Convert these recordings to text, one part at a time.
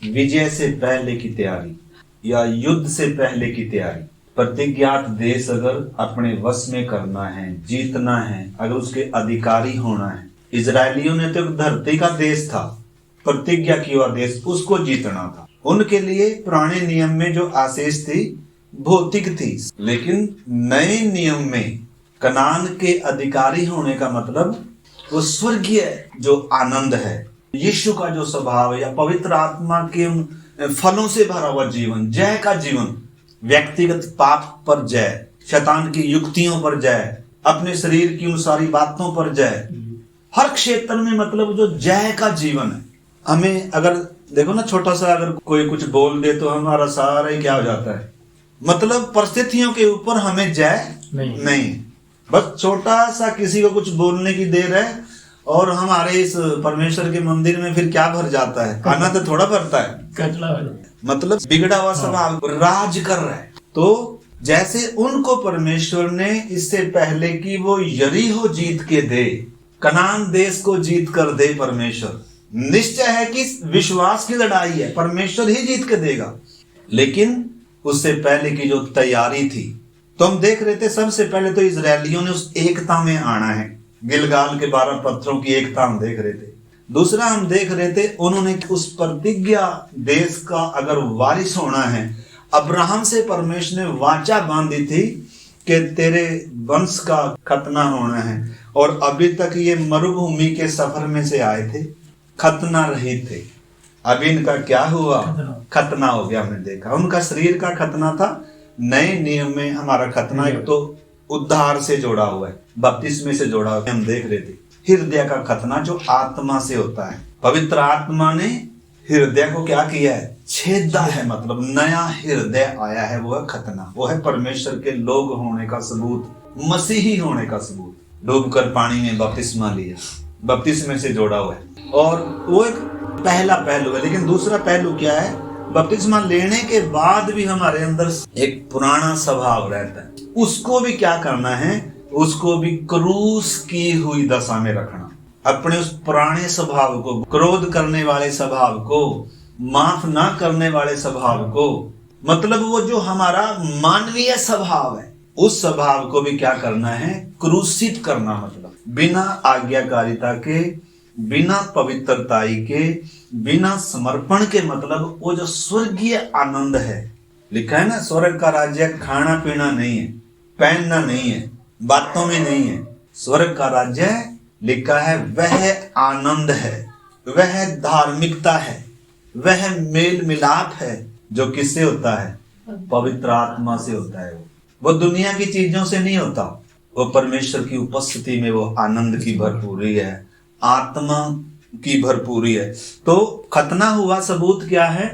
विजय से पहले की तैयारी या युद्ध से पहले की तैयारी। प्रतिज्ञात देश अगर अपने वश में करना है, जीतना है, अगर उसके अधिकारी होना है। इजरायलियों ने तो एक धरती का देश था, प्रतिज्ञा की हुआ देश, उसको जीतना था। उनके लिए पुराने नियम में जो आशीष थी भौतिक थी, लेकिन नए नियम में कनान के अधिकारी होने का मतलब वो स्वर्गीय जो आनंद है, यीशु का जो स्वभाव है या पवित्र आत्मा के उन फलों से भरा हुआ जीवन, जय का जीवन, व्यक्तिगत पाप पर जय, शैतान की युक्तियों पर जय, अपने शरीर की उन सारी बातों पर जय, हर क्षेत्र में मतलब जो जय का जीवन है। हमें अगर देखो ना, छोटा सा अगर कोई कुछ बोल दे तो हमारा सारा ही क्या हो जाता है, मतलब परिस्थितियों के ऊपर हमें जय नहीं। बस छोटा सा किसी को कुछ बोलने की देर है और हमारे इस परमेश्वर के मंदिर में फिर क्या भर जाता है, खाना तो थोड़ा भरता है, कचरा हो जाता है। मतलब बिगड़ा हुआ स्वभाव राज कर रहा है। तो जैसे उनको परमेश्वर ने इससे पहले कि वो यरीहो जीत के दे, कनान देश को जीत कर दे, परमेश्वर निश्चय है कि विश्वास की लड़ाई है, परमेश्वर ही जीत के देगा। लेकिन उससे पहले की जो तैयारी थी, तो हम देख रहे थे सबसे पहले तो इजरायलियों ने उस एकता में आना है। गिलगाल के 12 पत्थरों की एकता हम देख रहे थे। दूसरा हम देख रहे थे उन्होंने उस प्रतिज्ञा देश का अगर वारिस होना है, अब्राहम से परमेश्वर ने वाचा बांधी थी कि तेरे वंश का खतना होना है। और अभी तक ये मरुभूमि के सफर में से आए थे, खतना रहित थे। अभी इनका क्या हुआ, खतना हो गया। हमने देखा उनका शरीर का खतना था। नए नियम में हमारा खतना एक तो उद्धार से जोड़ा हुआ है, बपतिस्मे से जोड़ा हुआ है। हम देख रहे थे हृदय का खतना जो आत्मा से होता है। पवित्र आत्मा ने हृदय को क्या किया है, छेदा है, मतलब नया हृदय आया है। वो है खतना, वो है परमेश्वर के लोग होने का सबूत, मसीही होने का सबूत। डूबकर पानी में बपतिस्मा लिया, बपतिस्मे से जोड़ा हुआ है। और वो एक पहला पहलू है। लेकिन दूसरा पहलू क्या है, बपतिस्मा लेने के बाद भी हमारे अंदर एक पुराना स्वभाव रहता है। उसको भी क्या करना है, उसको भी क्रूस की हुई दशा में रखना। अपने उस पुराने स्वभाव को, क्रोध करने वाले स्वभाव को, माफ ना करने वाले स्वभाव को, मतलब वो जो हमारा मानवीय स्वभाव है, उस स्वभाव को भी क्या करना है, क्रूसित करना। मतलब बिना आज्ञाकारिता के, बिना पवित्रताई के, बिना समर्पण के, मतलब वो जो स्वर्गीय आनंद है। लिखा है ना, स्वर्ग का राज्य खाना पीना नहीं है, पहनना नहीं है, बातों में नहीं है। स्वर्ग का राज्य लिखा है वह आनंद है, वह धार्मिकता है, वह मेल मिलाप है जो किससे होता है, पवित्र आत्मा से होता है। वो दुनिया की चीजों से नहीं होता, वो परमेश्वर की उपस्थिति में वो आनंद की भरपूरी है, आत्मा की भरपूरी है। तो खतना हुआ सबूत क्या है,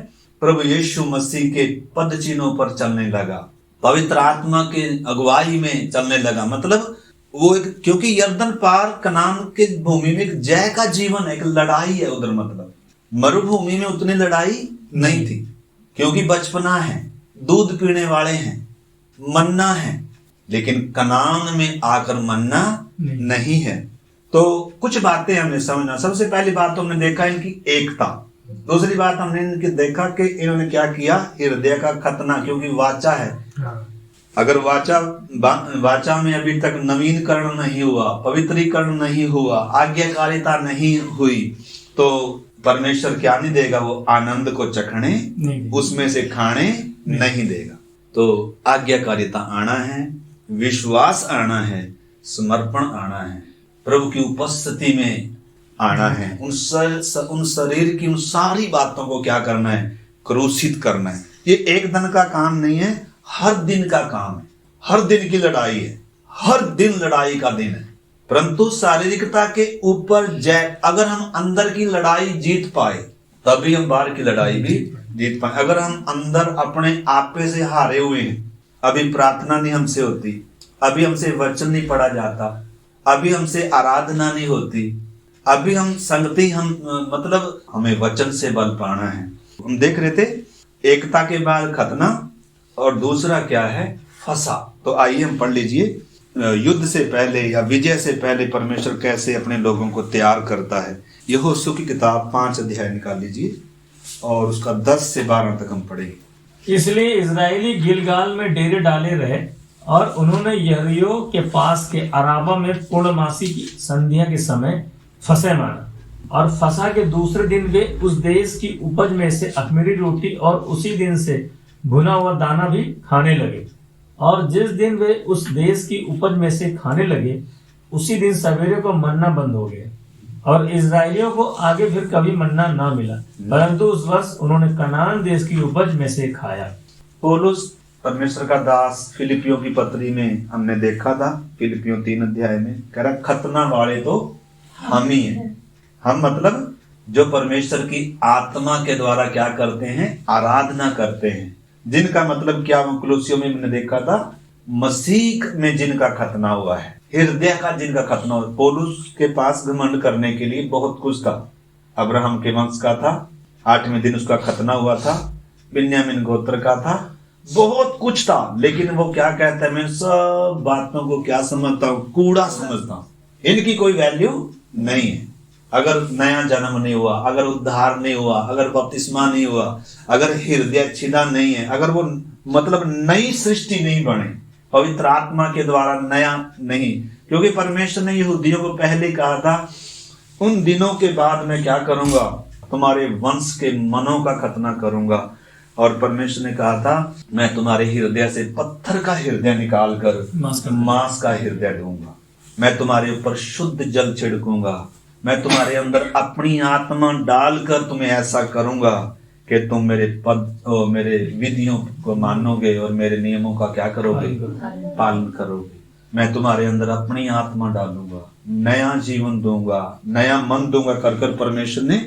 प्रभु यीशु मसीह के पद चिन्हों पर चलने लगा, पवित्र आत्मा के अगुवाई में चलने लगा। मतलब वो एक, क्योंकि यर्दन पार कनान के भूमि में एक जय का जीवन है, एक लड़ाई है उधर। मतलब मरुभूमि में उतनी लड़ाई नहीं थी, क्योंकि बचपना है, दूध पीने वाले हैं, मन्ना है। लेकिन कनान में आकर मन्ना नहीं है। तो कुछ बातें हमने समझना। सबसे पहली बात तो हमने देखा इनकी एकता। दूसरी बात हमने इनकी देखा कि इन्होंने क्या किया, हृदय का खतना, क्योंकि वाचा है। अगर वाचा में अभी तक नवीनकरण नहीं हुआ, पवित्रीकरण नहीं हुआ, आज्ञाकारिता नहीं हुई, तो परमेश्वर क्या नहीं देगा, वो आनंद को चखने, उसमें से खाने नहीं देगा। तो आज्ञाकारिता आना है, विश्वास आना है, समर्पण आना है, प्रभु की उपस्थिति में आना है। उन शरीर की उन सारी बातों को क्या करना है, क्रूसित करना है। ये एक दिन का काम नहीं है, हर दिन का काम है, हर दिन की लड़ाई है, हर दिन लड़ाई का दिन है। परंतु शारीरिकता के ऊपर जय, अगर हम अंदर की लड़ाई जीत पाए तभी हम बाहर की लड़ाई भी जीत पाए। अगर हम अंदर अपने आपे से हारे हुए हैं, अभी प्रार्थना नहीं हमसे होती, अभी हमसे वचन नहीं पढ़ा जाता, अभी हमसे आराधना नहीं होती, अभी हम संगति, मतलब हमें वचन से बल पाना है। हम देख रहे थे एकता के बाद खतना, और दूसरा क्या है, फसा। तो आइए हम पढ़ लीजिए, युद्ध से पहले या विजय से पहले परमेश्वर कैसे अपने लोगों को तैयार करता है। यहोशू की किताब 5 अध्याय निकाल लीजिए और उसका 10 से 12 तक हम पढ़ेंगे। इसलिए इजरायली गिलगाल में डेरे डाले रहे और उन्होंने यरीहो के पास के अराबा में पूर्णमासी की संध्या के समय फसह माना, और फसह के दूसरे दिन वे उस देश की उपज में से अख़मीरी रोटी और उसी दिन से भुना हुआ दाना भी खाने लगे। और जिस दिन वे उस देश की उपज में से खाने लगे, उसी दिन सवेरे को मन्ना बंद हो गया, और इजरायलियों को आगे फिर कभी मन्ना ना मिला, परंतु उस वर्ष उन्होंने कनान देश की उपज में से खाया। पौलुस परमेश्वर का दास फिलिपियों की पत्री में हमने देखा था, फिलिपियों 3 अध्याय में कह रहा खतना वाले तो हम ही हैं। हम मतलब जो परमेश्वर की आत्मा के द्वारा क्या करते हैं, आराधना करते हैं, जिनका मतलब क्या कुलुसियों में हमने देखा था, मसीह में जिनका खतना हुआ है, हृदय का जिनका खतना हुआ। पौलुस के पास घमंड करने के लिए बहुत कुछ था। अब्राहम के वंश का था, 8वें दिन उसका खतना हुआ था, बिन्यामीन गोत्र का था, बहुत कुछ था। लेकिन वो क्या कहता है, मैं सब बातों को क्या समझता हूँ, कूड़ा समझता हूँ, इनकी कोई वैल्यू नहीं है। अगर नया जन्म नहीं हुआ, अगर उद्धार नहीं हुआ, अगर बपतिस्मा नहीं हुआ, अगर हृदय छिदा नहीं है, अगर वो मतलब नई सृष्टि नहीं बने, पवित्र आत्मा के द्वारा नया नहीं, क्योंकि परमेश्वर ने यहूदियों को पहले कहा था, उन दिनों के बाद मैं क्या करूंगा, तुम्हारे वंश के मनों का खतना करूंगा। और परमेश्वर ने कहा था, मैं तुम्हारे हृदय से पत्थर का हृदय निकाल कर मांस का हृदय दूंगा, मैं तुम्हारे ऊपर शुद्ध जल छिड़कूंगा, मैं तुम्हारे अंदर अपनी आत्मा डालकर तुम्हें ऐसा करूंगा कि तुम मेरे मेरे विधियों को मानोगे और मेरे नियमों का क्या करोगे, पालन करोगे। मैं तुम्हारे अंदर अपनी आत्मा डालूंगा, नया जीवन दूंगा, नया मन दूंगा कर परमेश्वर ने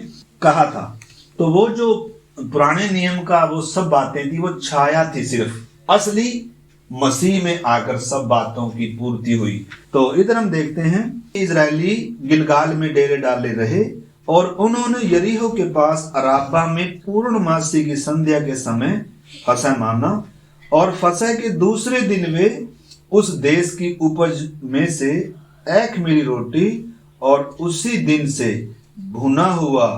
कहा था। तो वो जो पुराने नियम का वो सब बातें थी, वो छाया थी, सिर्फ असली मसीह में आकर सब बातों की पूर्ति हुई। तो इधर हम देखते हैं, इजरायली गिलगाल में डेरे डाले रहे और उन्होंने यरीहो के पास अराबा में पूर्णमासी की संध्या के समय फसह माना, और फसह के दूसरे दिन वे उस देश की उपज में से एक मेरी रोटी और उसी दिन से भुना हुआ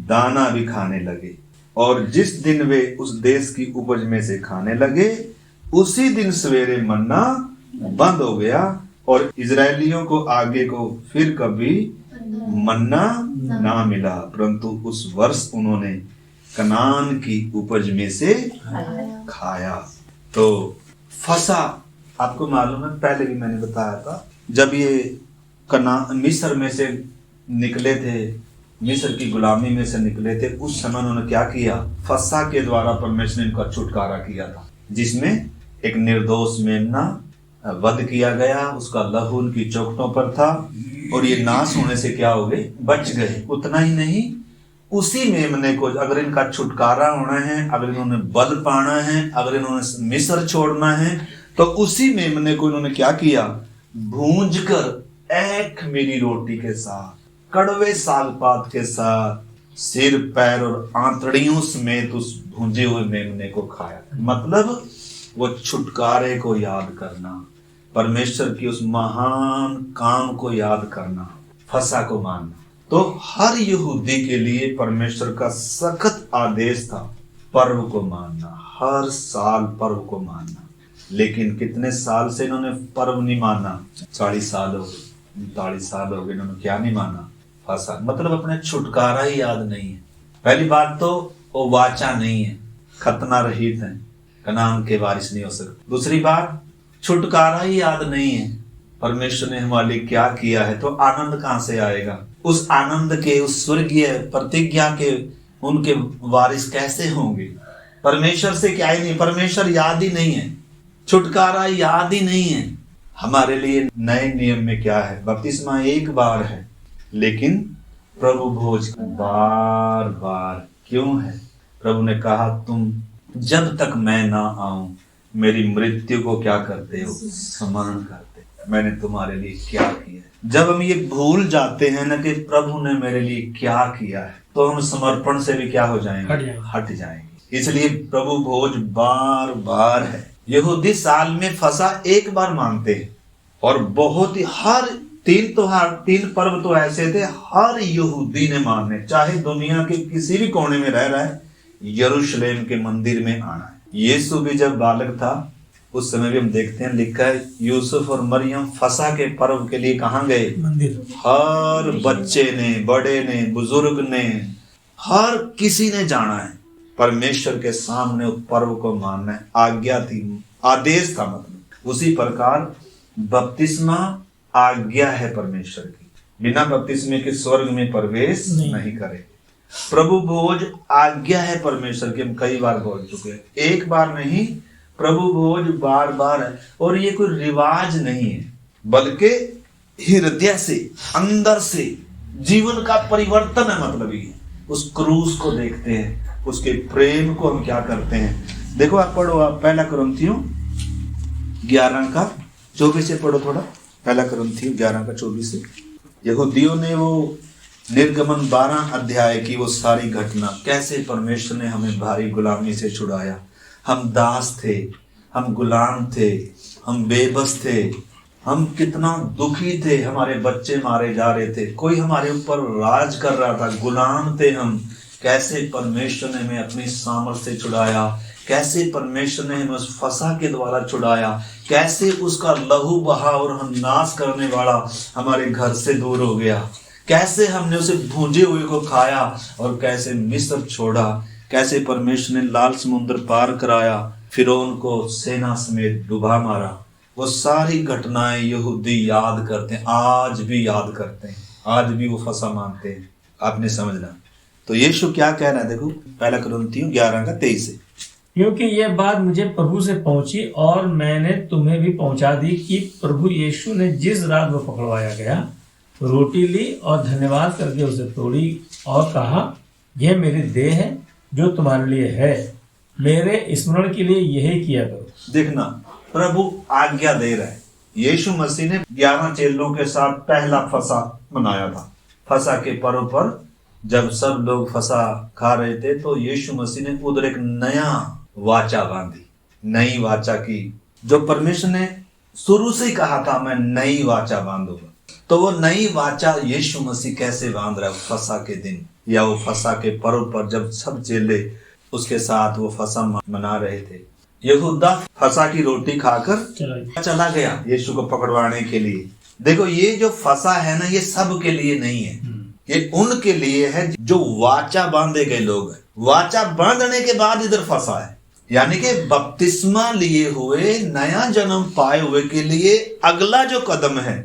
दाना भी खाने लगे। और जिस दिन वे उस देश की उपज में से खाने लगे, उसी दिन सवेरे मन्ना बंद हो गया, और इजरायलियों को आगे को फिर कभी मन्ना ना मिला, परंतु उस वर्ष उन्होंने कनान की उपज में से खाया। तो फसा, आपको मालूम है, पहले भी मैंने बताया था, जब ये मिस्र में से निकले थे, मिस्र की गुलामी में से निकले थे, उस समय उन्होंने क्या किया, फसा के द्वारा परमेश्वर ने इनका छुटकारा किया था, जिसमें एक निर्दोष मेमना वध किया गया, उसका लहू उनकी चौखटों पर था, और ये नाश होने से क्या हो गए, बच गए। उतना ही नहीं, उसी मेमने को अगर इनका छुटकारा होना है, अगर इन्होंने बल पाना है, अगर इन्होंने मिस्र छोड़ना है, तो उसी मेमने को इन्होंने क्या किया, भूंज कर एक मेरी रोटी के साथ, कड़वे सागपात के साथ, सिर पैर और आंतड़ियों समेत उस भूंजे हुए मेमने को खाया। मतलब वो छुटकारे को याद करना, परमेश्वर की उस महान काम को याद करना, फसा को मानना। तो हर यहूदी के लिए परमेश्वर का सख्त आदेश था पर्व को मानना, हर साल पर्व को मानना। लेकिन कितने साल से इन्होंने पर्व नहीं माना, 40 साल हो गए, 39 साल हो गए, इन्होंने क्या नहीं माना, फसा। मतलब अपने छुटकारा ही याद नहीं है। पहली बात तो वो वाचा नहीं है, खतना रहित है, कनान के वारिस नहीं हो सकते। दूसरी बात, छुटकारा ही याद नहीं है, परमेश्वर ने हमारे लिए क्या किया है, तो आनंद कहां से आएगा, उस आनंद के, उस स्वर्गीय प्रतिज्ञा के उनके वारिस कैसे होंगे। परमेश्वर से क्या ही नहीं, परमेश्वर याद ही नहीं है, छुटकारा याद ही नहीं है। हमारे लिए नए नियम में क्या है, बपतिस्मा एक बार है, लेकिन प्रभु भोज बार बार क्यों है। प्रभु ने कहा, तुम जब तक मैं ना आऊं मेरी मृत्यु को क्या करते हो, स्मरण करते, मैंने तुम्हारे लिए क्या किया है। जब हम ये भूल जाते हैं ना कि प्रभु ने मेरे लिए क्या किया है, तो हम समर्पण से भी क्या हो जाएंगे, हट जाएंगे। इसलिए प्रभु भोज बार बार है। यहूदी साल में फसा एक बार मानते हैं, और बहुत ही हर तीन त्योहार, तीन पर्व तो ऐसे थे हर यहूदी ने मानने, चाहे दुनिया के किसी भी कोने में रह रहा है, यरूशलेम के मंदिर में आना है। यीशु भी जब बालक था उस समय भी हम देखते हैं, लिखा है यूसुफ और मरियम फसह के पर्व के लिए कहाँ गए? मंदिर। हर बच्चे ने, बड़े ने, बुजुर्ग ने, हर किसी ने जाना है परमेश्वर के सामने उस पर्व को मानना है। आज्ञा थी, आदेश था मतलब। उसी प्रकार बपतिस्मा आज्ञा है परमेश्वर की, बिना बपतिस्मे के स्वर्ग में प्रवेश नहीं करे। प्रभु भोज आज्ञा है परमेश्वर की, हम कई बार बोल चुके हैं, एक बार नहीं, प्रभु भोज बार बार है। और ये कोई रिवाज नहीं है, बल्कि हृदय से, अंदर से जीवन का परिवर्तन है। मतलब ये उस क्रूस को देखते हैं, उसके प्रेम को हम क्या करते हैं। देखो आप पढ़ो, आप पहला कुरिन्थियों 11 का 24 से पढ़ो थोड़ा, पहला कुरिन्थियों 11 का 24 से। यहूदियों ने वो निर्गमन 12 अध्याय की वो सारी घटना, कैसे परमेश्वर ने हमें भारी गुलामी से छुड़ाया। हम दास थे, हम गुलाम थे, हम बेबस थे, हम कितना दुखी थे, हमारे बच्चे मारे जा रहे थे, कोई हमारे ऊपर राज कर रहा था, गुलाम थे हम। कैसे परमेश्वर ने हमें अपनी सामर्थ से छुड़ाया, कैसे परमेश्वर ने हमें उस फसह के द्वारा छुड़ाया, कैसे उसका लहू बहा और हम नाश करने वाला हमारे घर से दूर हो गया, कैसे हमने उसे भूंजे हुए को खाया और कैसे मिस्र छोड़ा, कैसे परमेश्वर ने लाल समुद्र पार कराया, फिरौन को सेना समेत डुबा मारा। वो सारी घटनाएं यहूदी याद करते हैं, आज भी याद करते हैं, आज भी वो फसह मानते हैं। आपने समझना। तो यीशु क्या कह रहा है, देखो पहला कुरिन्थियों 11 का 23 से। क्योंकि यह बात मुझे प्रभु से पहुंची और मैंने तुम्हें भी पहुंचा दी कि प्रभु यीशु ने जिस रात वो पकड़वाया गया, रोटी ली और धन्यवाद करके उसे तोड़ी और कहा, यह मेरी देह है जो तुम्हारे लिए है, मेरे स्मरण के लिए यही किया करो। देखना, प्रभु आज्ञा दे रहा है। यीशु मसीह ने 11 चेलों के साथ पहला फसह मनाया था। फसह के पर्व पर जब सब लोग फसह खा रहे थे तो यीशु मसीह ने उधर एक नया वाचा बांधी, नई वाचा की, जो परमेश्वर ने शुरू से ही कहा था मैं नई वाचा बांधूंगा। तो वो नई वाचा यीशु मसीह कैसे बांध रहा है फसह के दिन, या वो फसह के पर्व पर जब सब चेले उसके साथ वो फसह मना रहे थे। यहूदा फसह की रोटी खाकर चला गया यीशु को पकड़वाने के लिए। देखो ये जो फसह है ना, ये सब के लिए नहीं है, ये उनके लिए है जो वाचा बांधे गए लोग हैं। वाचा बांधने के बाद इधर फसह है, यानी कि बपतिस्मा लिए हुए, नया जन्म पाए हुए के लिए अगला जो कदम है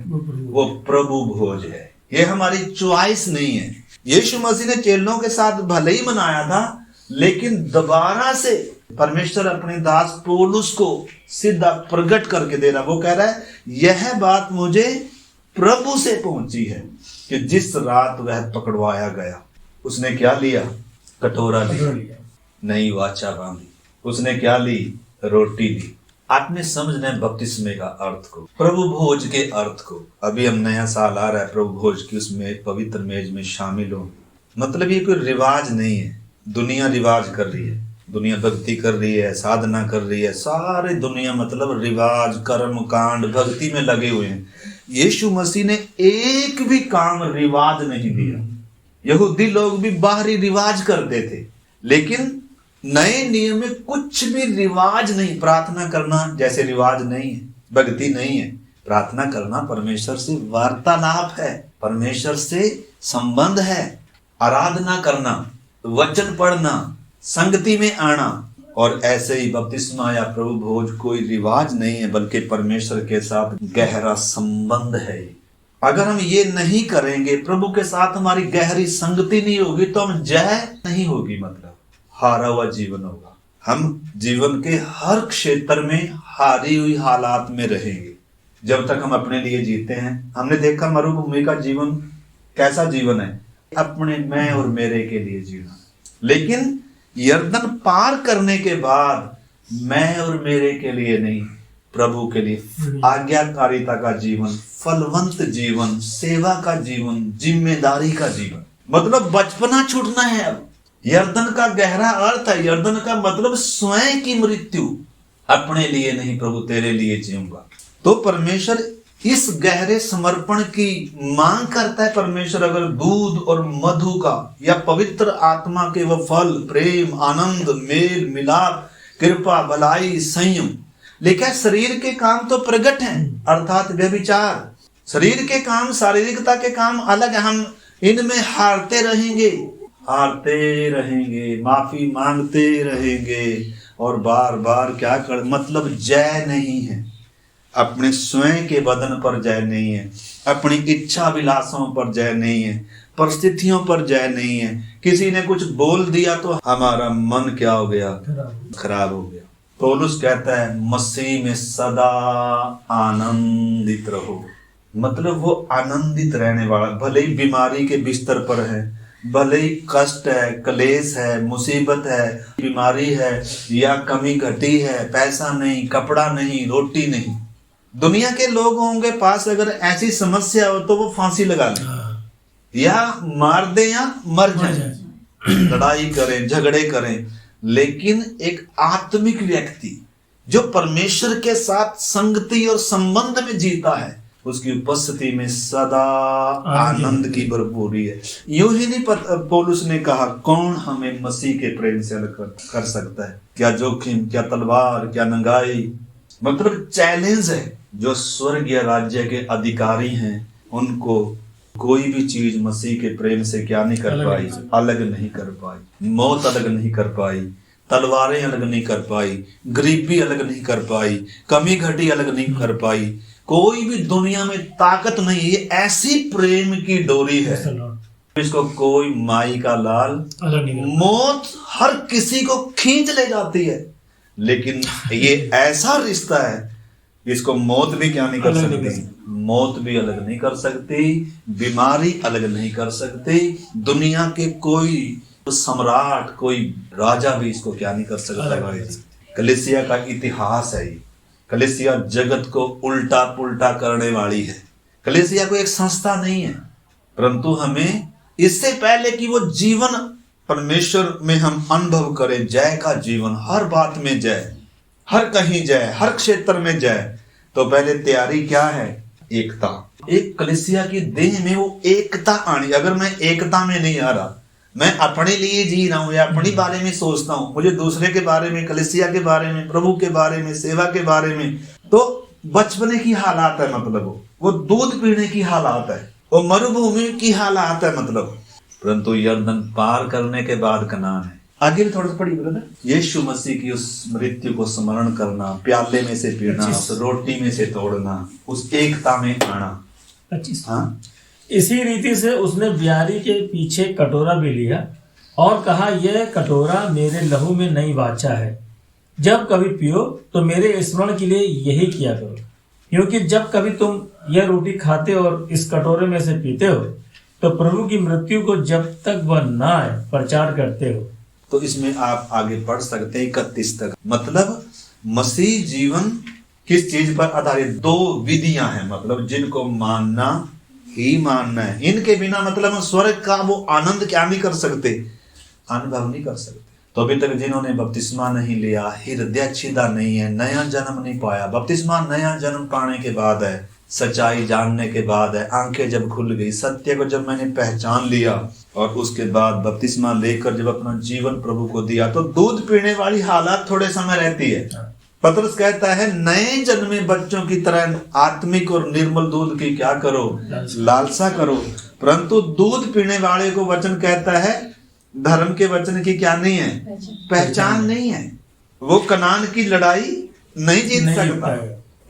वो प्रभु भोज है। ये हमारी चॉइस नहीं है। यीशु मसीह ने चेलों के साथ भले ही मनाया था, लेकिन दोबारा से परमेश्वर अपने दास पौलुस को सीधा प्रकट करके दे रहा। वो कह रहा है यह बात मुझे प्रभु से पहुंची है कि जिस रात वह पकड़वाया गया, उसने क्या लिया? कटोरा लिया, नई वाचा बांधी। उसने क्या ली? रोटी ली। आपने समझना है बपतिस्मे का अर्थ को, प्रभु भोज के अर्थ को। अभी हम नया साल आ रहा है, प्रभु भोज की उसमें पवित्र मेज में शामिल हो। मतलब ये कोई रिवाज नहीं है। दुनिया रिवाज कर रही है, दुनिया भक्ति कर रही है, साधना कर रही है, सारे दुनिया मतलब रिवाज, कर्म कांड, भक्ति में लगे हुए हैं। यीशु मसीह ने एक भी काम रिवाज नहीं दिया। यहूदी लोग भी बाहरी रिवाज करते थे, लेकिन नए नियम में कुछ भी रिवाज नहीं। प्रार्थना करना जैसे रिवाज नहीं है, भक्ति नहीं है। प्रार्थना करना परमेश्वर से वार्तालाप है, परमेश्वर से संबंध है। आराधना करना, वचन पढ़ना, संगति में आना, और ऐसे ही बपतिस्मा या प्रभु भोज कोई रिवाज नहीं है, बल्कि परमेश्वर के साथ गहरा संबंध है। अगर हम ये नहीं करेंगे, प्रभु के साथ हमारी गहरी संगति नहीं होगी, तो हम जय नहीं होगी, मतलब हारा हुआ जीवन होगा। हम जीवन के हर क्षेत्र में हारी हुई हालात में रहेंगे जब तक हम अपने लिए जीते हैं। हमने देखा मरुभूमि का जीवन कैसा जीवन है, अपने मैं और मेरे के लिए जीना। लेकिन यरदन पार करने के बाद मैं और मेरे के लिए नहीं, प्रभु के लिए आज्ञाकारिता का जीवन, फलवंत जीवन, सेवा का जीवन, जिम्मेदारी का जीवन। मतलब बचपना छूटना है। अब यरदन का गहरा अर्थ है, यरदन का मतलब स्वयं की मृत्यु। अपने लिए नहीं, प्रभु तेरे लिए जीऊंगा। तो परमेश्वर इस गहरे समर्पण की मांग करता है परमेश्वर। अगर दूध और मधु का या पवित्र आत्मा के वह फल, प्रेम, आनंद, मेल मिलाप, कृपा, भलाई, संयम, लेकिन शरीर के काम तो प्रकट हैं, अर्थात व्यभिचार। शरीर के काम, शारीरिकता के काम अलग है। हम इनमें हारते रहेंगे, माफी मांगते रहेंगे और बार बार क्या कर, मतलब जय नहीं है। अपने स्वयं के बदन पर जय नहीं है, अपनी इच्छा विलासों पर जय नहीं है, परिस्थितियों पर जय नहीं है। किसी ने कुछ बोल दिया तो हमारा मन क्या हो गया, खराब हो गया। पौलुस कहता है मसीह में सदा आनंदित रहो, मतलब वो आनंदित रहने वाला। भले ही बीमारी के बिस्तर पर है, भले ही कष्ट है, क्लेश है, मुसीबत है, बीमारी है या कमी घटी है, पैसा नहीं, कपड़ा नहीं, रोटी नहीं। दुनिया के लोगों के पास अगर ऐसी समस्या हो तो वो फांसी लगा ले या मार दे या मर जाए, लड़ाई करें, झगड़े करें। लेकिन एक आत्मिक व्यक्ति जो परमेश्वर के साथ संगति और संबंध में जीता है, उसकी उपस्थिति में सदा आनंद की भरपूरी है। यूं ही नहीं पौलुस ने कहा, कौन हमें मसीह के प्रेम से अलग कर सकता है? क्या जोखिम, क्या तलवार, क्या नंगाई, मतलब चैलेंज है। जो स्वर्गीय राज्य के अधिकारी हैं उनको कोई भी चीज मसीह के प्रेम से क्या नहीं कर पाई, अलग नहीं कर पाई। मौत अलग नहीं कर पाई, तलवारें अलग नहीं कर पाई, गरीबी अलग नहीं कर पाई, कमी घटी अलग नहीं कर पाई। कोई भी दुनिया में ताकत नहीं। ये ऐसी प्रेम की डोरी है, इसको कोई माई का लाल, मौत हर किसी को खींच ले जाती है, लेकिन ये ऐसा रिश्ता है इसको मौत भी क्या नहीं कर सकती, मौत भी अलग नहीं कर सकती, बीमारी अलग नहीं कर सकती, दुनिया के कोई सम्राट, कोई राजा भी इसको क्या नहीं कर सकता भाई जी। कलीसिया का इतिहास है ये। कलीसिया जगत को उल्टा पुल्टा करने वाली है। कलीसिया कोई एक संस्था नहीं है, परंतु हमें इससे पहले कि वो जीवन परमेश्वर में हम अनुभव करें, जय का जीवन, हर बात में जय, हर कहीं जय, हर क्षेत्र में जय, तो पहले तैयारी क्या है? एकता। एक कलीसिया की देह में वो एकता आनी। अगर मैं एकता में नहीं आ रहा, मैं अपने लिए जी रहा हूं या अपने बारे में सोचता हूं, मुझे दूसरे के बारे में, कलीसिया के बारे में, प्रभु के बारे में, सेवा के बारे में, तो बचपने की हालात है। मतलब वो दूध पीने की हालात है, वो मरुभूमि की हालात है। मतलब परंतु यरदन पार करने के बाद कनान है। आगे भी थोड़ा सा पढ़िए ब्रदर। यीशु मसीह की उस मृत्यु को स्मरण करना, प्याले में से पीना, उस रोटी में से तोड़ना, उस एकता में आना। 25। हाँ, इसी रीति से उसने ब्यारी के पीछे कटोरा भी लिया और कहा, यह कटोरा मेरे लहू में नई वाचा है। जब कभी पियो तो मेरे स्मरण के लिए यही किया करो, क्योंकि जब कभी तुम यह रोटी खाते और इस कटोरे में से पीते हो तो प्रभु की मृत्यु को जब तक वह न आए प्रचार करते हो। तो इसमें आप आगे पढ़ सकते हैं 31 तक। मतलब मसीह जीवन किस चीज पर आधारित? 2 विधियां हैं, मतलब जिनको मानना ही मानना है। इनके बिना मतलब हम स्वर्ग का वो आनंद क्या नहीं कर सकते, अनुभव नहीं कर सकते। तो अभी तक जिन्होंने बपतिस्मा नहीं लिया, हृदय छिदा नहीं है, नया जन्म नहीं पाया। बपतिस्मा नया जन्म पाने के बाद है, सच्चाई जानने के बाद है, आंखें जब खुल गई, सत्य को जब मैंने पहचान लिया और उसके बाद बपतिस्मा लेकर जब अपना जीवन प्रभु को दिया, तो दूध पीने वाली हालात थोड़े समय रहती है। पतरस कहता है नए जन्मे बच्चों की तरह आत्मिक और निर्मल दूध की क्या करो, लालसा करो। परंतु दूध पीने वाले को वचन कहता है धर्म के वचन की क्या नहीं है, पहचान नहीं है। वो कनान की लड़ाई नहीं जीत सकता,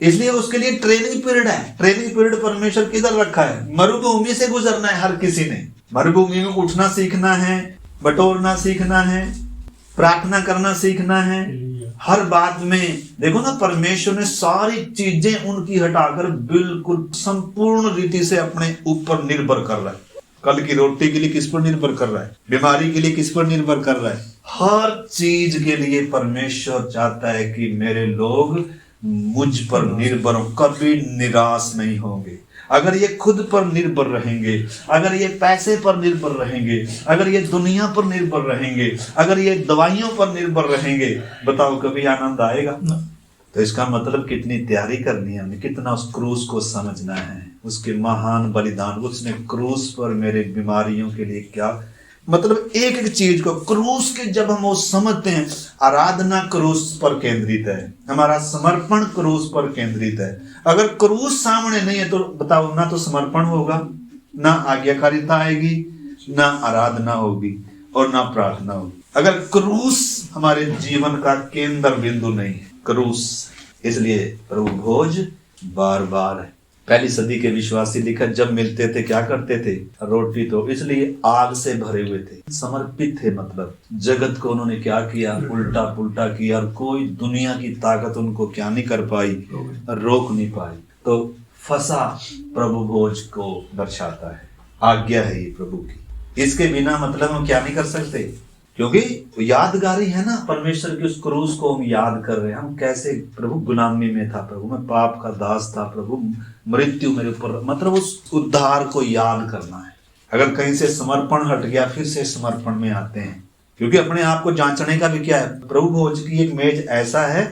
इसलिए उसके लिए ट्रेनिंग पीरियड है। ट्रेनिंग पीरियड परमेश्वर किधर रखा है? मरुभूमि से गुजरना है। हर किसी ने मरुभूमि में उठना सीखना है, बटोरना सीखना है, प्रार्थना करना सीखना है। हर बात में देखो ना, परमेश्वर ने सारी चीजें उनकी हटाकर बिल्कुल संपूर्ण रीति से अपने ऊपर निर्भर कर रहा है। कल की रोटी के लिए किस पर निर्भर कर रहा है? बीमारी के लिए किस पर निर्भर कर रहा है? हर चीज के लिए परमेश्वर चाहता है कि मेरे लोग मुझ पर निर्भर हो, कभी निराश नहीं होंगे। अगर ये खुद पर निर्भर रहेंगे, अगर ये पैसे पर निर्भर रहेंगे, अगर ये दुनिया पर निर्भर रहेंगे, अगर ये दवाइयों पर निर्भर रहेंगे, बताओ कभी आनंद आएगा? तो इसका मतलब कितनी तैयारी करनी है हमें, कितना उस क्रूस को समझना है, उसके महान बलिदान। उसने क्रूस पर मेरे बीमारियों के लिए क्या, मतलब एक एक चीज को क्रूस के जब हम वो समझते हैं, आराधना क्रूस पर केंद्रित है, हमारा समर्पण क्रूस पर केंद्रित है। अगर क्रूस सामने नहीं है तो बताओ, ना तो समर्पण होगा, ना आज्ञाकारिता आएगी, ना आराधना होगी और ना प्रार्थना होगी। अगर क्रूस हमारे जीवन का केंद्र बिंदु नहीं है, क्रूस। इसलिए प्रभु भोज बार बार है। पहली सदी के विश्वासी लिखा जब मिलते थे क्या करते थे, रोटी तो इसलिए आग से भरे हुए थे, समर्पित थे। मतलब जगत को उन्होंने क्या किया, उल्टा पुल्टा किया, और कोई दुनिया की ताकत उनको क्या नहीं कर पाई, रोक नहीं पाई। तो फसा प्रभु भोज को दर्शाता है, आज्ञा है ये प्रभु की। इसके बिना मतलब हम क्या नहीं कर सकते, क्योंकि यादगारी है ना, परमेश्वर की उस क्रूस को हम याद कर रहे हैं। हम कैसे, प्रभु गुलामी में था, प्रभु मैं पाप का दास था, प्रभु मृत्यु मेरे ऊपर, मतलब उस उद्धार को याद करना है। अगर कहीं से समर्पण हट गया फिर से समर्पण में आते हैं, क्योंकि अपने आप को जांचने का भी क्या है, प्रभु भोज की एक मेज ऐसा है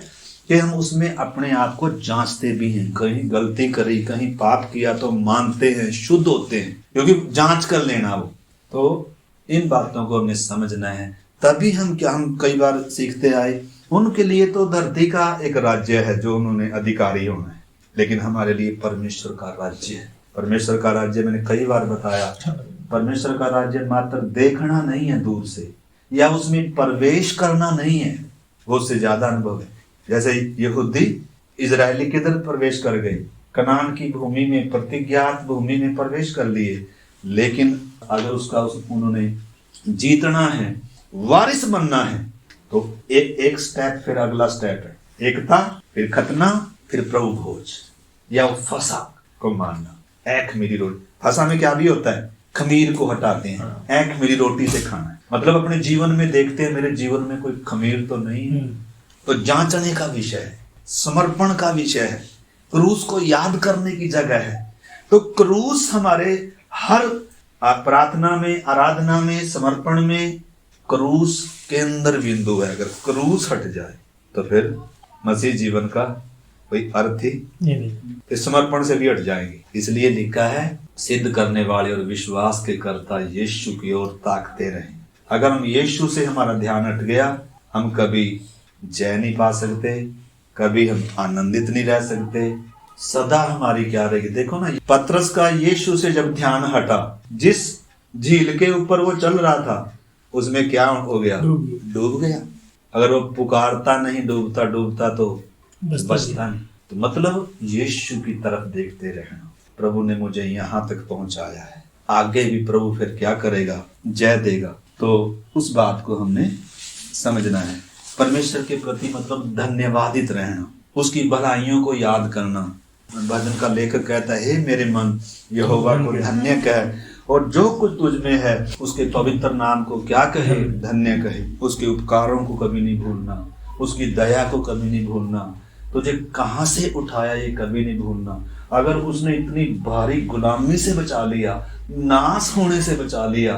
कि हम उसमें अपने आप को जांचते भी हैं। कहीं गलती करी, कहीं पाप किया तो मानते हैं, शुद्ध होते हैं, क्योंकि जांच कर लेना वो। तो इन बातों को हमने समझना है, तभी हम कई बार सीखते आए। उनके लिए तो धरती का एक राज्य है जो उन्होंने अधिकारी होना है, लेकिन हमारे लिए परमेश्वर का राज्य है। परमेश्वर का राज्य मैंने कई बार बताया, परमेश्वर का राज्य मात्र देखना नहीं है दूर से, या उसमें प्रवेश करना नहीं है, वो उससे ज्यादा अनुभव है। जैसे यहूदी इजरायली किधर प्रवेश कर गए, कनान की भूमि में, प्रतिज्ञात भूमि में प्रवेश कर लिए, लेकिन अगर उन्होंने जीतना है, वारिस बनना है, तो एक स्टेप फिर अगला स्टेप है, एकता, फिर खतना, फिर प्रभु भोज, या वो फसा को मानना। एक मेरी रोटी, फसा में क्या भी होता है, खमीर को हटाते हैं, एक मेरी रोटी से खाना है, मतलब अपने जीवन में देखते हैं मेरे जीवन में कोई खमीर तो नहीं है। तो जांचने का विषय है, समर्पण का विषय है, क्रूस को याद करने की जगह है। तो क्रूस हमारे हर प्रार्थना में, आराधना में, समर्पण में क्रूस केंद्र बिंदु है। अगर क्रूस हट जाए तो फिर मसीह जीवन का कोई अर्थ ही नहीं, समर्पण से भी हट जाएंगे। इसलिए लिखा है, सिद्ध करने वाले और विश्वास के कर्ता यीशु की ओर ताकते रहें। अगर हम यीशु से हमारा ध्यान हट गया, हम कभी जय नहीं पा सकते, कभी हम आनंदित नहीं रह सकते, सदा हमारी क्या रहेगी। देखो ना, पतरस का यीशु से जब ध्यान हटा, जिस झील के ऊपर वो चल रहा था उसमें क्या हो गया, डूब गया। अगर वो पुकारता नहीं, डूबता तो बचता नहीं। तो मतलब यीशु की तरफ देखते रहना। प्रभु ने मुझे यहाँ तक पहुंचाया है, आगे भी प्रभु फिर क्या करेगा, जय देगा। तो उस बात को हमने समझना है। परमेश्वर के प्रति मतलब धन्यवादित रहना, उसकी भलाइयों को याद करना। भजन का लेखक कहता है, हे मेरे मन यहोवा को धन्य कह, और जो कुछ तुझ में है उसके पवित्र नाम को क्या कहे, धन्य कहे। उसके उपकारों को कभी नहीं भूलना, उसकी दया को कभी नहीं भूलना, तुझे कहाँ से उठाया ये कभी नहीं भूलना। अगर उसने इतनी भारी गुलामी से बचा लिया, नाश होने से बचा लिया,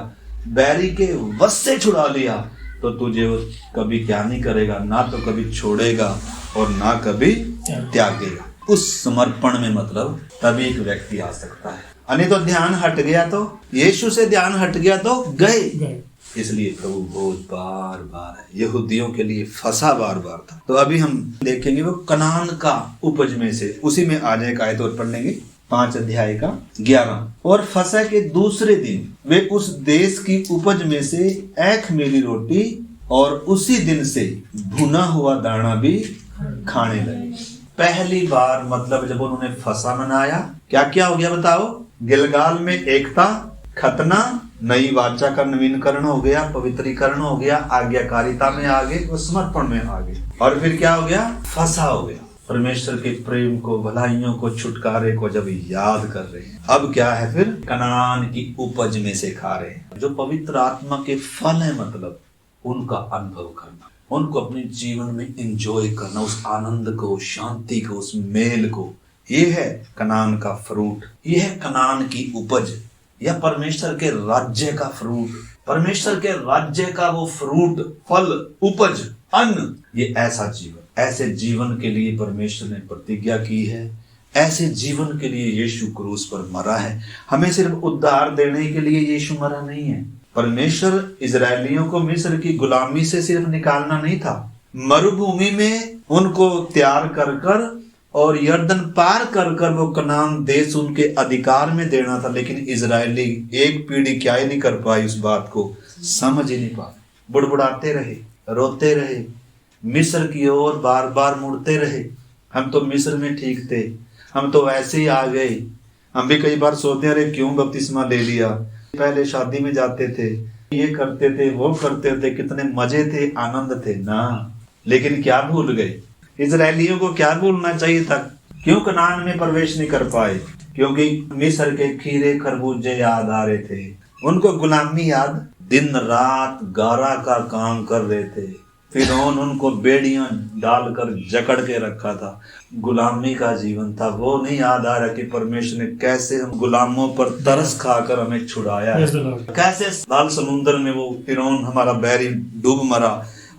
बैरी के वश से छुड़ा लिया, तो तुझे वो कभी क्या नहीं करेगा, ना तो कभी छोड़ेगा और ना कभी त्यागेगा। उस समर्पण में मतलब तभी एक व्यक्ति आ सकता है। नहीं तो ध्यान हट गया, तो यीशु से ध्यान हट गया तो गए। इसलिए प्रभु भोज बार बार है, यहूदियों के लिए फसा बार बार था। तो अभी हम देखेंगे वो कनान का उपज में से, उसी में आ जाए आयत और पढ़ लेंगे 5 अध्याय का 11। और फसह के दूसरे दिन वे उस देश की उपज में से एक मेरी रोटी और उसी दिन से भुना हुआ दाना भी खाने लगे। पहली बार मतलब जब उन्होंने फसा मनाया, क्या क्या हो गया बताओ, गिलगाल में एकता, खतना, नई वाचा का नवीनकरण हो गया, पवित्रीकरण हो गया, आज्ञाकारिता में आ गए, समर्पण में आ गए, और फिर क्या हो गया, फसा हो गया। परमेश्वर के प्रेम को, भलाइयों को, छुटकारे को जब याद कर रहे हैं, अब क्या है, फिर कनान की उपज में से खा रहे हैं। जो पवित्र आत्मा के फल है, मतलब उनका अनुभव करना, उनको अपने जीवन में एंजॉय करना, उस आनंद को, शांति को, उस मेल को। ये है कनान का फ्रूट, ये है कनान की उपज, या परमेश्वर के राज्य का फ्रूट, परमेश्वर के राज्य का वो फ्रूट, फल, उपज, अन्न। ये ऐसा जीवन, ऐसे जीवन के लिए परमेश्वर ने प्रतिज्ञा की है, ऐसे जीवन के लिए यीशु क्रूस पर मरा है। हमें सिर्फ उद्धार देने के लिए यीशु मरा नहीं है। परमेश्वर इजरायलियों को मिस्र की गुलामी से सिर्फ निकालना नहीं था, मरुभूमि में उनको तैयार कर कर और यर्दन पार कर कर वो कनान देश उनके अधिकार में देना था। लेकिन इजरायली एक पीढ़ी क्या ही नहीं कर पाई, उस बात को समझ ही नहीं पाए, बुड़बुड़ाते रहे, रोते रहे, मिस्र की ओर बार बार मुड़ते रहे। हम तो मिस्र में ठीक थे, हम तो ऐसे ही आ गए। हम भी कई बार सोचते हैं, अरे क्यों बपतिस्मा ले लिया, पहले शादी में जाते थे, ये करते थे, वो करते थे, कितने मजे थे, आनंद थे ना। लेकिन क्या भूल गए? इजरायलियों को क्या भूलना चाहिए था? क्यों कनान में प्रवेश नहीं कर पाए? क्योंकि मिस्र के खीरे खरबूजे याद आ रहे थे, उनको गुलामी याद। दिन रात गारा का काम कर रहे थे, फिरौन उनको बेड़ियां डालकर जकड़ के रखा था। गुलामी का जीवन था, वो नहीं याद आ रहा कि परमेश्वर ने कैसे हम गुलामों पर तरस खाकर हमें छुड़ाया है, कैसे लाल समुद्र में वो फिरौन हमारा बैरी डूब मरा।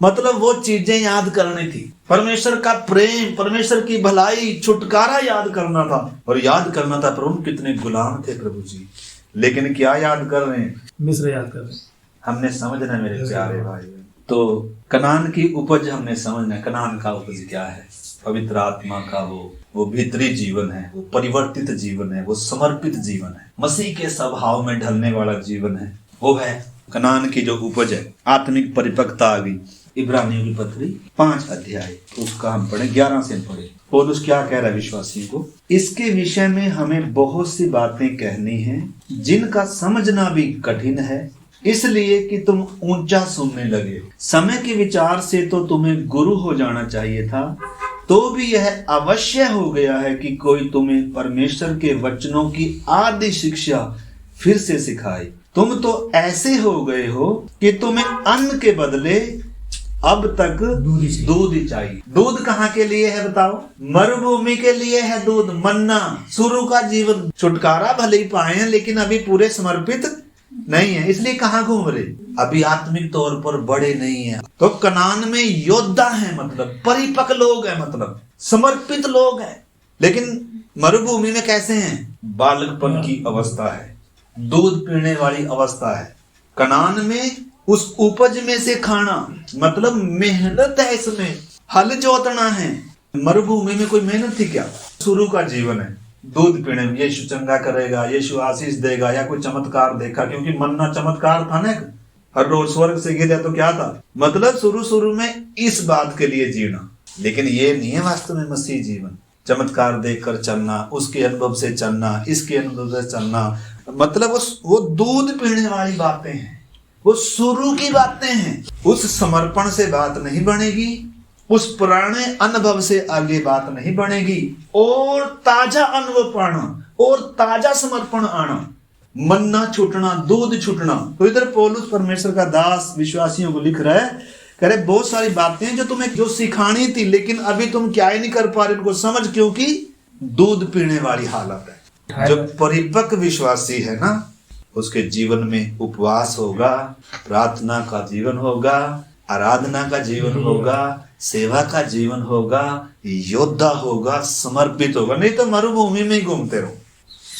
मतलब वो चीजें याद करनी थी, परमेश्वर का प्रेम, परमेश्वर की भलाई, छुटकारा याद करना था। और याद करना था, प्रभु कितने गुलाम थे प्रभु जी, लेकिन क्या याद कर रहे हैं? मिस्र याद कर रहे हैं। हमने समझना मेरे प्यारे भाई, तो कनान की उपज हमने समझना। कनान का उपज क्या है? पवित्र आत्मा का वो भीतरी जीवन है, वो परिवर्तित जीवन है, वो समर्पित जीवन है, मसीह के स्वभाव में ढलने वाला जीवन है। वो है कनान की जो उपज है, आत्मिक परिपक्वता आ गई। इब्रानियों की पत्री 5 अध्याय, उसका हम पढ़े 11 से पढ़े। पौलुस क्या कह रहा है विश्वासियों को? इसके विषय में हमें बहुत सी बातें कहनी हैं, जिनका समझना भी कठिन है, इसलिए कि तुम ऊंचा सुनने लगे। समय के विचार से तो तुम्हें गुरु हो जाना चाहिए था, तो भी यह अवश्य हो गया है कि कोई तुम्हें परमेश्वर के वचनों की आदि शिक्षा फिर से सिखाए। तुम तो ऐसे हो गए हो कि तुम्हें अन्न के बदले अब तक दूध ही चाहिए। दूध कहाँ के लिए है बताओ? मरुभूमि के लिए है दूध, मन्ना, शुरू का जीवन। छुटकारा भले ही पाए हैं, लेकिन अभी पूरे समर्पित नहीं है, इसलिए कहाँ घूम रहे? अभी आत्मिक तौर पर बड़े नहीं है। तो कनान में योद्धा है, मतलब परिपक्व लोग हैं, मतलब समर्पित लोग हैं। लेकिन मरुभूमि में कैसे हैं? बालकपन की अवस्था है, दूध पीने वाली अवस्था है। कनान में उस उपज में से खाना, मतलब मेहनत है, इसमें हल जोतना है। मरुभूमि में कोई मेहनत थी क्या? शुरू का जीवन है, दूध पीने में। यीशु चंगा करेगा, यीशु आशीष देगा, या कोई चमत्कार देखा, क्योंकि मन्ना चमत्कार था ना, हर रोज स्वर्ग से गिरा तो क्या था? मतलब शुरू में इस बात के लिए जीना। लेकिन ये नहीं है वास्तव में मसीह जीवन। चमत्कार देखकर चलना, उसके अनुभव से चलना, इसके अनुभव से चलना, मतलब वो दूध पीने वाली बातें हैं, वो शुरू की बातें हैं। उस समर्पण से बात नहीं बनेगी, उस पुराने अनुभव से आगे बात नहीं बनेगी। और ताजा अनुभव पाना और ताजा समर्पण आना, मन्ना छूटना, दूध छूटना। तो इधर पौलुस परमेश्वर का दास विश्वासियों को लिख रहा है, कह रहे बहुत सारी बातें जो तुम्हें जो सिखानी थी, लेकिन अभी तुम क्या ही नहीं कर पा रहे उनको समझ, क्योंकि दूध पीने वाली हालत है। जो परिपक्व विश्वासी है ना, उसके जीवन में उपवास होगा, प्रार्थना का जीवन होगा, आराधना का जीवन होगा, सेवा का जीवन होगा, योद्धा होगा, समर्पित होगा। नहीं तो मरुभूमि में ही घूमते रहो।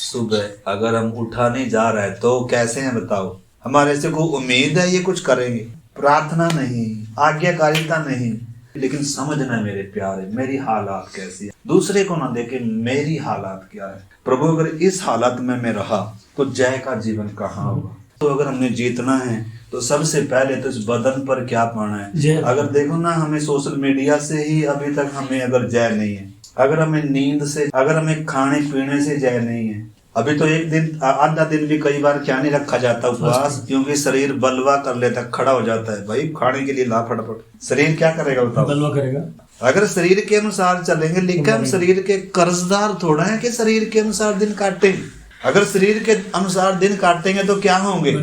सुबह अगर हम उठा नहीं जा रहे तो कैसे हैं बताओ? हमारे से कोई उम्मीद है ये कुछ करेंगे? प्रार्थना नहीं, आज्ञाकारिता नहीं। लेकिन समझना मेरे प्यारे, मेरी हालात कैसी है, दूसरे को ना देखे मेरी हालात क्या है। प्रभु अगर इस हालत में मैं रहा तो जय का जीवन कहाँ होगा? तो अगर हमने जीतना है तो सबसे पहले तो इस बदन पर क्या पाना है। अगर देखो ना, हमें सोशल मीडिया से ही अभी तक हमें अगर जय नहीं है, अगर हमें नींद से, अगर हमें खाने पीने से जय नहीं है, अभी तो एक दिन आधा दिन भी कई बार क्या नहीं रखा जाता उपवास, क्योंकि शरीर बलवा कर लेता, खड़ा हो जाता है। भाई खाने के लिए ला फटाफट, शरीर क्या करेगा बताओ? बलवा करेगा। अगर शरीर के अनुसार चलेंगे, लिखा हम शरीर के कर्जदार थोड़ा है कि शरीर के अनुसार दिन काटेंगे। अगर शरीर के अनुसार दिन काटेंगे तो क्या होंगे?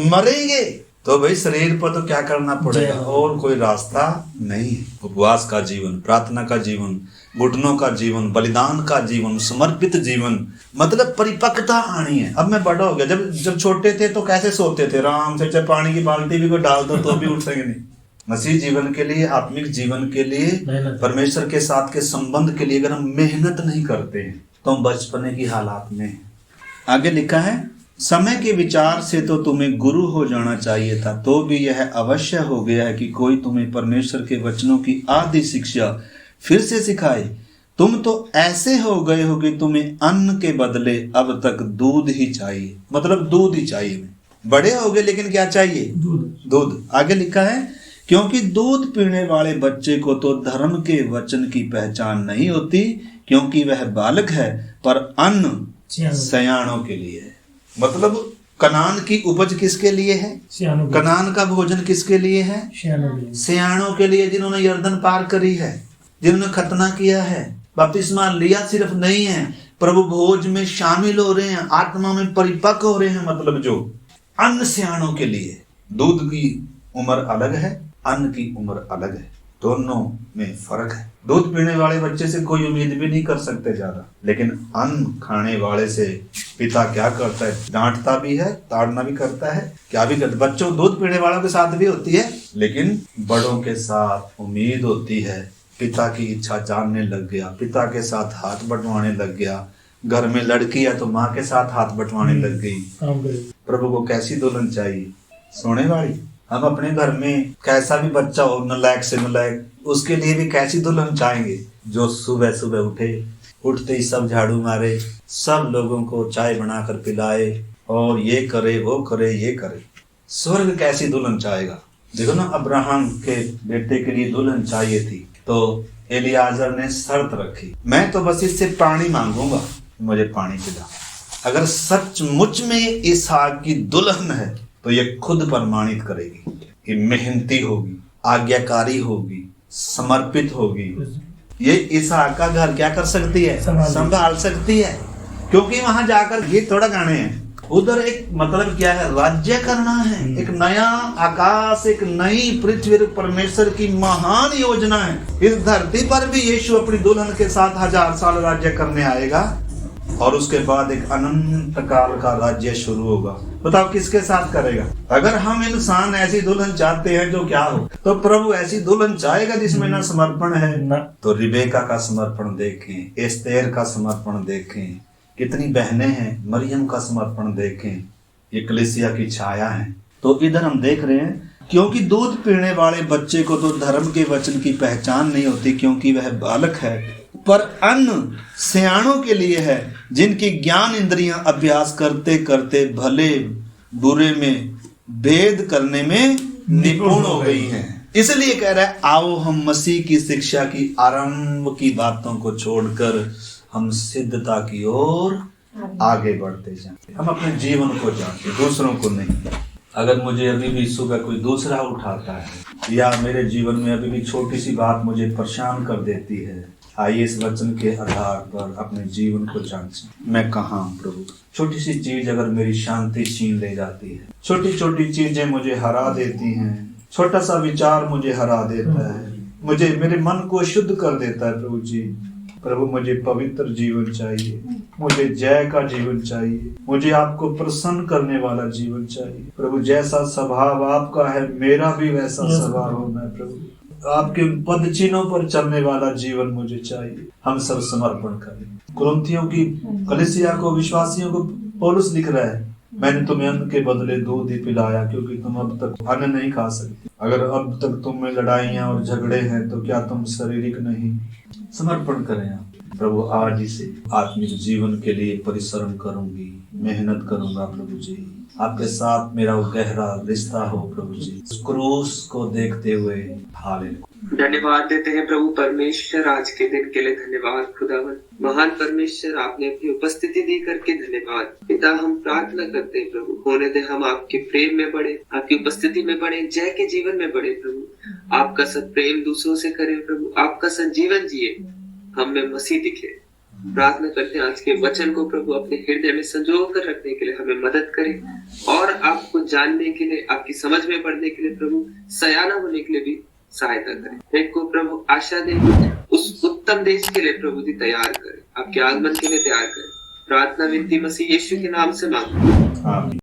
मरेंगे। तो भाई शरीर पर तो क्या करना पड़ेगा, और कोई रास्ता नहीं। उपवास का जीवन, प्रार्थना का जीवन, घुटनों का जीवन, बलिदान का जीवन, समर्पित जीवन, मतलब परिपक्वता आनी है। अब मैं बड़ा हो गया, जब छोटे थे तो कैसे सोते थे? आराम से, चाहे पानी की बाल्टी भी को डाल दो तो भी उठेंगे नहीं। मसीह जीवन के लिए, आत्मिक जीवन के लिए, मेहनत। परमेश्वर के साथ के संबंध के लिए अगर हम मेहनत नहीं करते हैं तो हम बचपने की हालात में हैं। आगे लिखा है, समय के विचार से तो तुम्हें गुरु हो जाना चाहिए था, तो भी यह अवश्य हो गया है कि कोई तुम्हें परमेश्वर के वचनों की आदि शिक्षा फिर से सिखाए। तुम तो ऐसे हो गए हो कि तुम्हें अन्न के बदले अब तक दूध ही चाहिए, मतलब दूध ही चाहिए। बड़े हो गए लेकिन क्या चाहिए? दूध। आगे लिखा है, क्योंकि दूध पीने वाले बच्चे को तो धर्म के वचन की पहचान नहीं होती, क्योंकि वह बालक है, पर अन्न सयानों के लिए है। मतलब कनान की उपज किसके लिए है? कनान का भोजन किसके लिए है? सयानों के लिए, जिन्होंने यर्दन पार करी है, जिन्होंने खतना किया है, बपतिस्मा लिया सिर्फ नहीं है, प्रभु भोज में शामिल हो रहे हैं, आत्मा में परिपक्व हो रहे हैं। मतलब जो अन्न सयानों के लिए। दूध की उम्र अलग है, अन्न की उम्र अलग है, दोनों में फर्क है। दूध पीने वाले बच्चे से कोई उम्मीद भी नहीं कर सकते ज्यादा, लेकिन अन्न खाने वाले से पिता क्या करता है? डांटता भी है, ताड़ना भी करता है, क्या भी करता है। बच्चों, दूध पीने वालों के साथ भी होती है, लेकिन बड़ों के साथ उम्मीद होती है। पिता की इच्छा जानने लग गया, पिता के साथ हाथ बंटवाने लग गया। घर में लड़की है तो माँ के साथ हाथ बंटवाने लग गई। प्रभु को कैसी दुल्हन चाहिए? सोने वाली। हम अपने घर में कैसा भी बच्चा हो, नलायक से नलायक, उसके लिए भी कैसी दुल्हन चाहेंगे? जो सुबह सुबह उठे, उठते ही सब झाड़ू मारे, सब लोगों को चाय बनाकर पिलाए, और ये करे वो करे ये करे। स्वर्ग कैसी दुल्हन चाहेगा? देखो ना, अब्राहम के बेटे के लिए दुल्हन चाहिए थी, तो एलियाजर ने शर्त रखी, मैं तो बस इससे पानी मांगूंगा, मुझे पानी पिला। अगर सचमुच में इसहाक की दुल्हन है तो ये खुद प्रमाणित करेगी, ये मेहनती होगी, आज्ञाकारी होगी, समर्पित होगी। ये इसहाक का घर क्या कर सकती है? संभाल सकती है। क्योंकि वहां जाकर ये थोड़ा गाने हैं, उधर एक मतलब क्या है? राज्य करना है, एक नया आकाश, एक नई पृथ्वी, परमेश्वर की महान योजना है। इस धरती पर भी यीशु अपनी दुल्हन के साथ 1000 साल राज्य करने आएगा, और उसके बाद एक अनंत काल का राज्य शुरू होगा। बताओ किसके साथ करेगा? अगर हम इंसान ऐसी दुल्हन चाहते हैं जो क्या हो, तो प्रभु ऐसी दुल्हन चाहेगा जिसमें ना समर्पण है ना। तो रिबेका का समर्पण देखें, एस्तेर का समर्पण देखें, कितनी बहनें हैं, मरियम का समर्पण देखें, ये कलीसिया की छाया है। तो इधर हम देख रहे हैं, क्योंकि दूध पीने वाले बच्चे को तो धर्म के वचन की पहचान नहीं होती, क्योंकि वह बालक है, पर अन्न सयानों के लिए है, जिनकी ज्ञान इंद्रियां अभ्यास करते करते भले बुरे में भेद करने में निपुण हो गई हैं। इसलिए कह रहा है, आओ हम मसीह की शिक्षा की आरंभ की बातों को छोड़कर हम सिद्धता की ओर आगे बढ़ते जाएं। हम अपने जीवन को जानते, दूसरों को नहीं। अगर मुझे अभी भी सुबह कोई दूसरा उठाता है, या मेरे जीवन में अभी भी छोटी सी बात मुझे परेशान कर देती है, आइए इस वचन के आधार पर अपने जीवन को जांचें। मैं कहाँ हूँ प्रभु? छोटी सी चीज अगर मेरी शांति छीन ले जाती है, छोटी छोटी चीजें मुझे हरा देती हैं, छोटा सा विचार मुझे हरा देता है, मुझे मेरे मन को शुद्ध कर देता है प्रभु जी। प्रभु मुझे पवित्र जीवन चाहिए, मुझे जय का जीवन चाहिए, मुझे आपको प्रसन्न करने वाला जीवन चाहिए प्रभु। जैसा स्वभाव आपका है, मेरा भी वैसा स्वभाव होना है प्रभु। आपके पद चिन्हों पर चलने वाला जीवन मुझे चाहिए। हम सब समर्पण करें। कुरिन्थियों की कलीसिया को, विश्वासियों को पौलुस लिख रहा है, मैंने तुम्हें अन्न के बदले दूध ही पिलाया, क्योंकि तुम अब तक अन्न नहीं खा सकते। अगर अब तक तुम में लड़ाइयां और झगड़े हैं, तो क्या तुम शारीरिक नहीं? समर्पण करें आप। प्रभु आज ही से आत्मिक जीवन के लिए परिश्रम करूंगी, मेहनत करूंगा प्रभु जी। आपके साथ मेरा वो गहरा रिश्ता हो प्रभु जी, क्रूस को देखते हुए। हालेलुया। धन्यवाद देते हैं प्रभु परमेश्वर, आज के दिन के लिए धन्यवाद खुदावन। महान परमेश्वर, आपने अपनी उपस्थिति दी करके धन्यवाद। पिता, हम प्रार्थना करते हैं प्रभु, होने दे हम आपके प्रेम में बढ़े, आपकी उपस्थिति में बढ़े, जय के जीवन में बढ़े प्रभु। आपका सब प्रेम दूसरों से करें प्रभु, आपका सब जीवन जिए, हम में मसीह दिखे। प्रार्थना करते हैं आज के वचन को प्रभु अपने हृदय में संजो कर रखने के लिए हमें मदद करें, और आपको जानने के लिए, आपकी समझ में पढ़ने के लिए प्रभु, सयाना होने के लिए भी सहायता करें। एक को प्रभु आशा दे, उस उत्तम देश के लिए प्रभु जी तैयार करें, आपके आगमन के लिए तैयार करें। प्रार्थना विनती मसीह यीशु के नाम से मांगते हैं।